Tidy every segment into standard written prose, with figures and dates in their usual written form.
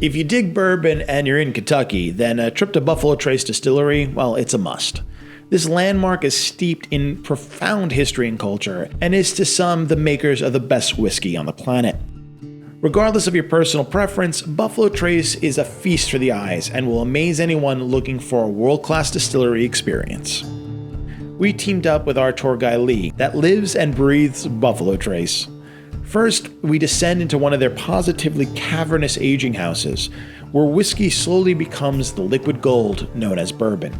If you dig bourbon and you're in Kentucky, then a trip to Buffalo Trace Distillery, well, it's a must. This landmark is steeped in profound history and culture, and is to some the makers of the best whiskey on the planet. Regardless of your personal preference, Buffalo Trace is a feast for the eyes and will amaze anyone looking for a world-class distillery experience. We teamed up with our tour guide Lee, that lives and breathes Buffalo Trace. First, we descend into one of their positively cavernous aging houses, where whiskey slowly becomes the liquid gold known as bourbon.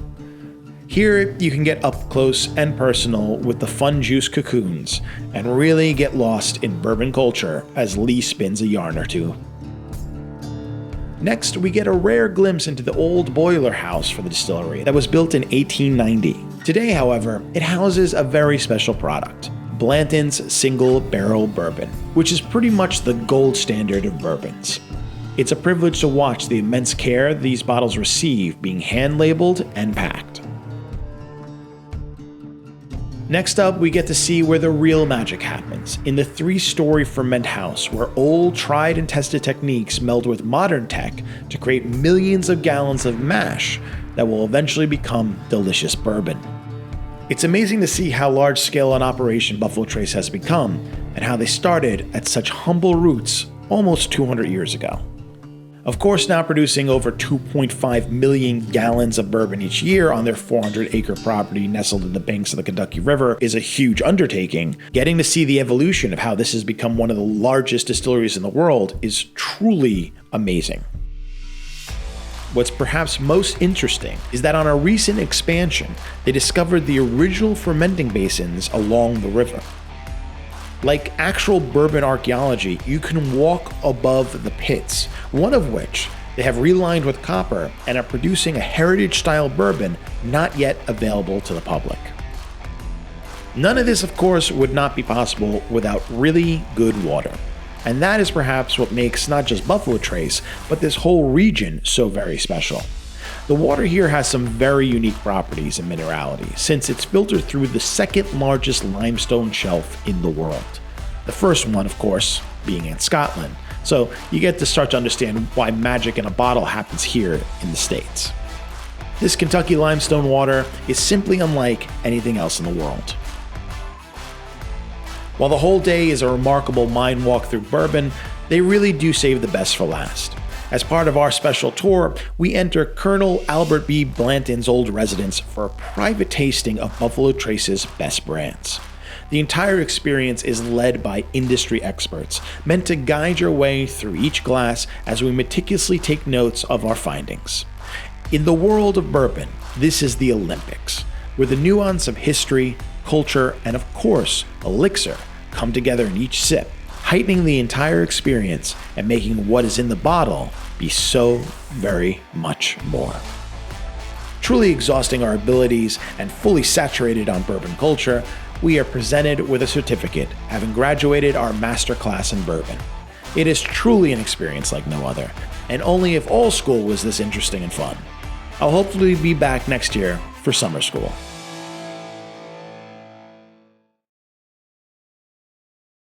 Here, you can get up close and personal with the fun juice cocoons and really get lost in bourbon culture as Lee spins a yarn or two. Next, we get a rare glimpse into the old boiler house for the distillery that was built in 1890. Today, however, it houses a very special product, Blanton's Single Barrel Bourbon, which is pretty much the gold standard of bourbons. It's a privilege to watch the immense care these bottles receive being hand-labeled and packed. Next up, we get to see where the real magic happens, in the 3-story ferment house, where old tried and tested techniques meld with modern tech to create millions of gallons of mash that will eventually become delicious bourbon. It's amazing to see how large-scale an operation Buffalo Trace has become, and how they started at such humble roots almost 200 years ago. Of course, now producing over 2.5 million gallons of bourbon each year on their 400-acre property nestled in the banks of the Kentucky River is a huge undertaking. Getting to see the evolution of how this has become one of the largest distilleries in the world is truly amazing. What's perhaps most interesting is that on a recent expansion, they discovered the original fermenting basins along the river. Like actual bourbon archaeology, you can walk above the pits, one of which they have relined with copper and are producing a heritage-style bourbon not yet available to the public. None of this, of course, would not be possible without really good water. And that is perhaps what makes not just Buffalo Trace, but this whole region so very special. The water here has some very unique properties and minerality, since it's filtered through the second largest limestone shelf in the world. The first one, of course, being in Scotland. So you get to start to understand why magic in a bottle happens here in the States. This Kentucky limestone water is simply unlike anything else in the world. While the whole day is a remarkable mind walk through bourbon, they really do save the best for last. As part of our special tour, we enter Colonel Albert B. Blanton's old residence for a private tasting of Buffalo Trace's best brands. The entire experience is led by industry experts, meant to guide your way through each glass as we meticulously take notes of our findings. In the world of bourbon, this is the Olympics, where the nuance of history, culture, and of course, elixir come together in each sip, heightening the entire experience and making what is in the bottle be so very much more. Truly exhausting our abilities and fully saturated on bourbon culture, we are presented with a certificate, having graduated our master class in bourbon. It is truly an experience like no other, and only if all school was this interesting and fun. I'll hopefully be back next year for summer school.